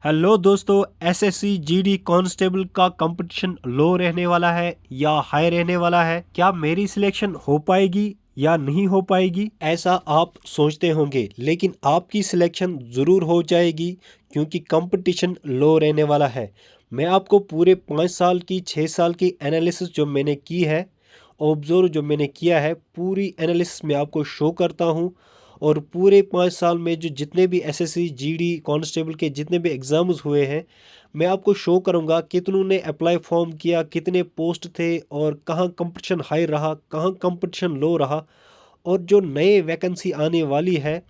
Hello दोस्तों, SSC GD constable का competition लो रहने वाला है या हाई रहने वाला है। क्या मेरी सिलेक्शन हो पाएगी या नहीं हो पाएगी, ऐसा आप सोचते होंगे, लेकिन आपकी सिलेक्शन ज़रूर हो जाएगी क्योंकि कंपटीशन लो रहने वाला है। मैं आपको पूरे 5 साल की 6 साल की एनालिसिस जो मैंने की है, ऑब्जर्व जो मैंने किया है, पूरी एनालिसिस में आपको शो करता हूँ। और पूरे 5 साल में जो जितने भी एसएससी जीडी कांस्टेबल के जितने भी एग्ज़ाम्स हुए हैं, मैं आपको शो करूंगा कितनों ने अप्लाई फॉर्म किया, कितने पोस्ट थे और कहाँ कंपटीशन हाई रहा, कहाँ कंपटीशन लो रहा। और जो नए वैकेंसी आने वाली है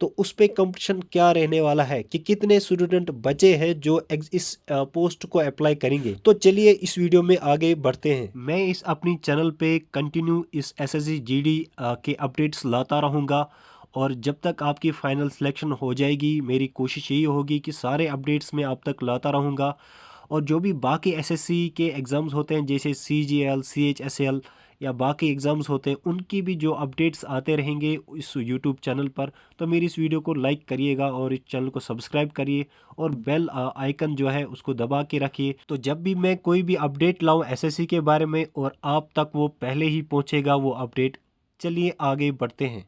तो उस पे कंपटीशन क्या रहने वाला है कि कितने स्टूडेंट बचे हैं जो इस पोस्ट को अप्लाई करेंगे। तो चलिए इस वीडियो में आगे बढ़ते हैं। मैं इस अपनी चैनल पे कंटिन्यू इस एसएससी जीडी के अपडेट्स लाता रहूँगा और जब तक आपकी फाइनल सिलेक्शन हो जाएगी मेरी कोशिश यही होगी कि सारे अपडेट्स मैं आप तक लाता रहूँगा। और जो भी बाकी एसएससी के एग्ज़ाम्स होते हैं जैसे सीजीएल, सीएचएसएल या बाकी एग्ज़ाम्स होते हैं, उनकी भी जो अपडेट्स आते रहेंगे इस यूट्यूब चैनल पर। तो मेरी इस वीडियो को लाइक करिएगा और इस चैनल को सब्सक्राइब करिए और बेल आइकन जो है उसको दबा के रखिए। तो जब भी मैं कोई भी अपडेट लाऊं एसएससी के बारे में और आप तक वो पहले ही पहुंचेगा वो अपडेट। चलिए आगे बढ़ते हैं।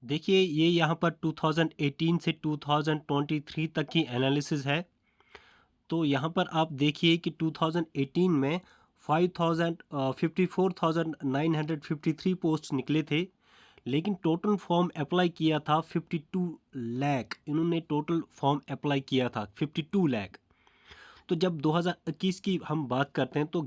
देखिए ये यहाँ पर 2018 से 2023 तक की एनालिसिस है। तो यहाँ पर आप देखिए कि 2018 में 54,953 पोस्ट निकले थे, लेकिन टोटल फॉर्म अप्लाई किया था 52 लाख। इन्होंने टोटल फॉर्म अप्लाई किया था 52 लाख। तो जब 2021 की हम बात करते हैं तो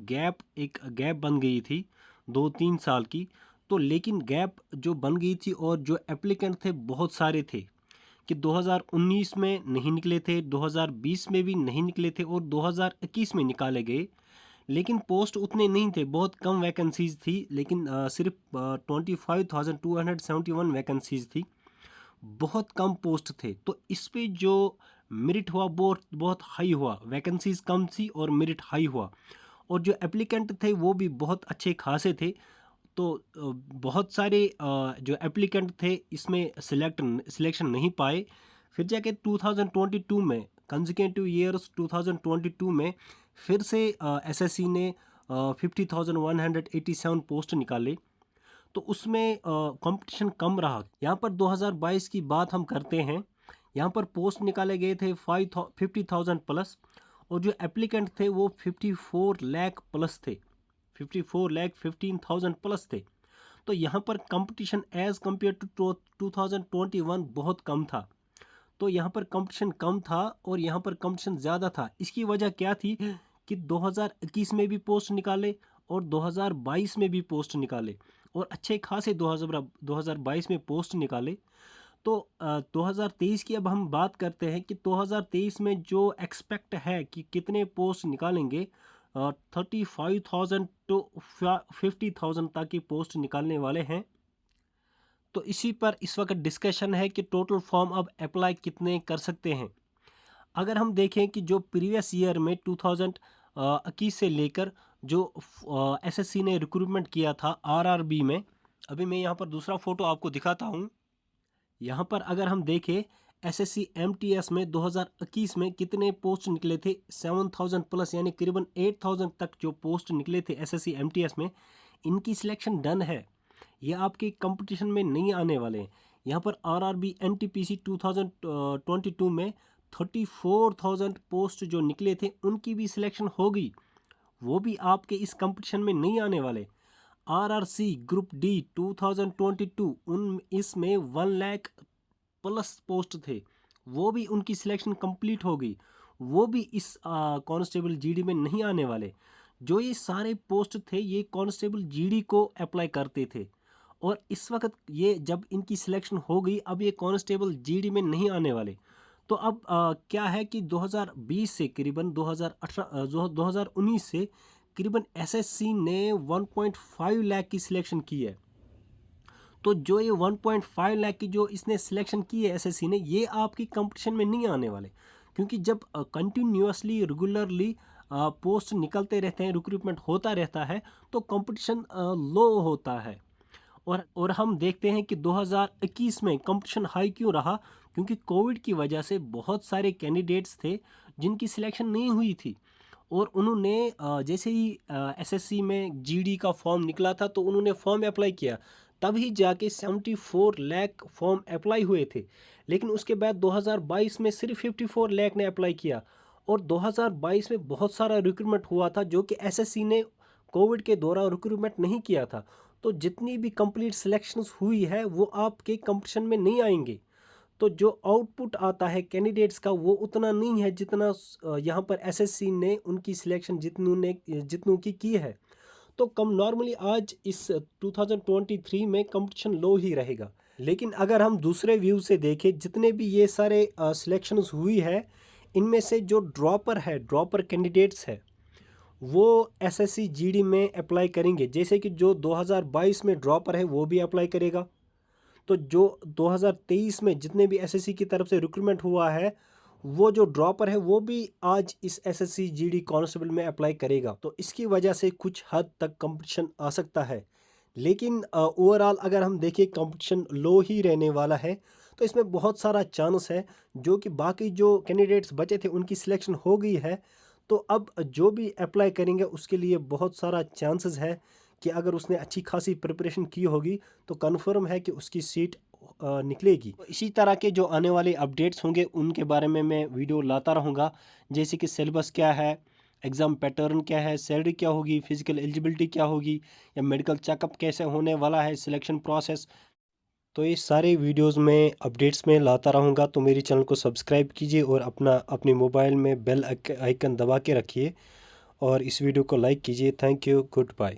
एक गैप बन गई थी 2-3 साल की। तो लेकिन गैप जो बन गई थी और जो एप्लीकेंट थे बहुत सारे थे कि 2019 में नहीं निकले थे, 2020 में भी नहीं निकले थे और 2021 में निकाले गए। लेकिन पोस्ट उतने नहीं थे, बहुत कम वैकेंसीज थी, लेकिन सिर्फ 25,271 वैकेंसीज थी, बहुत कम पोस्ट थे। तो इस पे जो मेरिट हुआ बहुत बहुत हाई हुआ, वैकेंसीज कम थी और मेरिट हाई हुआ। और जो एप्लीकेंट थे वो भी बहुत अच्छे खासे थे। तो बहुत सारे जो एप्लीकेंट थे इसमें सिलेक्शन नहीं पाए। फिर जाके 2022 में कंसेक्यूटिव ईयर्स 2022 में फिर से एसएससी ने 50,187 पोस्ट निकाले। तो उसमें कंपटीशन कम रहा। यहाँ पर 2022 की बात हम करते हैं, यहाँ पर पोस्ट निकाले गए थे 50,000 प्लस और जो एप्लीकेंट थे वो 54 लाख प्लस थे, 54,15,000 प्लस थे। तो यहाँ पर कंपटीशन एज कम्पेयर टू 2021 बहुत कम था। तो यहाँ पर कंपटीशन कम था और यहाँ पर कंपटीशन ज़्यादा था। इसकी वजह क्या थी कि 2021 में भी पोस्ट निकाले और 2022 में भी पोस्ट निकाले और अच्छे खासे 2022 में पोस्ट निकाले। तो 2023 की अब हम बात करते हैं कि 2023 में जो एक्सपेक्ट है कि कितने पोस्ट निकालेंगे, 35,000 टू 50,000 तक की पोस्ट निकालने वाले हैं। तो इसी पर इस वक्त डिस्कशन है कि टोटल फॉर्म अब अप्लाई कितने कर सकते हैं। अगर हम देखें कि जो प्रीवियस ईयर में 2021 से लेकर जो एसएससी ने रिक्रूटमेंट किया था आरआरबी में, अभी मैं यहाँ पर दूसरा फ़ोटो आपको दिखाता हूँ। यहाँ पर अगर हम देखें एसएससी एमटीएस में 2021 में कितने पोस्ट निकले थे, 7,000 प्लस यानी करीबन 8,000 तक जो पोस्ट निकले थे एसएससी एमटीएस में। इनकी सिलेक्शन डन है, ये आपके कंपटीशन में नहीं आने वाले हैं। यहाँ पर आरआरबी एनटीपीसी 2022 में 34,000 पोस्ट जो निकले थे उनकी भी सिलेक्शन हो गई, वो भी आपके इस कंपटीशन में नहीं आने वाले। आरआरसी ग्रुप डी 2022 उन इसमें 1 लाख प्लस पोस्ट थे, वो भी उनकी सिलेक्शन कंप्लीट हो गई, वो भी इस कांस्टेबल जीडी में नहीं आने वाले। जो ये सारे पोस्ट थे ये कांस्टेबल जीडी को अप्लाई करते थे और इस वक्त ये जब इनकी सिलेक्शन हो गई अब ये कांस्टेबल जीडी में नहीं आने वाले। तो अब क्या है कि 2020 से करीबन 2019 से करीबन एसएससी ने 1.5 लाख की सिलेक्शन की है। तो जो ये 1.5 लाख की जो इसने सिलेक्शन की है एसएससी ने, ये आपकी कंपटीशन में नहीं आने वाले, क्योंकि जब कंटिन्यूसली रेगुलरली पोस्ट निकलते रहते हैं, रिक्रूटमेंट होता रहता है, तो कंपटीशन लो होता है। और हम देखते हैं कि 2021 में कंपटीशन हाई क्यों रहा, क्योंकि कोविड की वजह से बहुत सारे कैंडिडेट्स थे जिनकी सिलेक्शन नहीं हुई थी, और उन्होंने जैसे ही एसएससी में जीडी का फॉर्म निकला था तो उन्होंने फॉर्म अप्लाई किया, तभी जाके 74 लाख फॉर्म अप्लाई हुए थे। लेकिन उसके बाद 2022 में सिर्फ 54 लाख ने अप्लाई किया, और 2022 में बहुत सारा रिक्रूटमेंट हुआ था जो कि एसएससी ने कोविड के दौरान रिक्रूटमेंट नहीं किया था। तो जितनी भी कंप्लीट सिलेक्शंस हुई है वो आपके कंपटीशन में नहीं आएंगे। तो जो आउटपुट आता है कैंडिडेट्स का वो उतना नहीं है जितना यहाँ पर एसएससी ने उनकी सिलेक्शन जितनों की है। तो कम नॉर्मली आज इस 2023 में कंपटीशन लो ही रहेगा। लेकिन अगर हम दूसरे व्यू से देखें, जितने भी ये सारे सिलेक्शंस हुई है, इनमें से जो ड्रॉपर कैंडिडेट्स है वो एसएससी जीडी में अप्लाई करेंगे। जैसे कि जो 2022 में ड्रॉपर है वो भी अप्लाई करेगा, तो जो 2023 में जितने भी एसएससी की तरफ से रिक्रूटमेंट हुआ है वो जो ड्रॉपर है वो भी आज इस एसएससी जीडी कांस्टेबल में अप्लाई करेगा। तो इसकी वजह से कुछ हद तक कंपटीशन आ सकता है। लेकिन ओवरऑल अगर हम देखें कंपटीशन लो ही रहने वाला है, तो इसमें बहुत सारा चांस है जो कि बाकी जो कैंडिडेट्स बचे थे उनकी सिलेक्शन हो गई है। तो अब जो भी अप्लाई करेंगे उसके लिए बहुत सारा चांसेस है कि अगर उसने अच्छी खासी प्रिपरेशन की होगी तो कन्फर्म है कि उसकी सीट निकलेगी। तो इसी तरह के जो आने वाले अपडेट्स होंगे उनके बारे में मैं वीडियो लाता रहूँगा, जैसे कि सिलेबस क्या है, एग्ज़ाम पैटर्न क्या है, सैलरी क्या होगी, फिजिकल एलिजिबिलिटी क्या होगी, या मेडिकल चेकअप कैसे होने वाला है, सिलेक्शन प्रोसेस। तो ये सारे वीडियोस में अपडेट्स में लाता रहूँगा। तो मेरे चैनल को सब्सक्राइब कीजिए और अपने मोबाइल में बेल आइकन दबा के रखिए, और इस वीडियो को लाइक कीजिए। Thank you, good bye.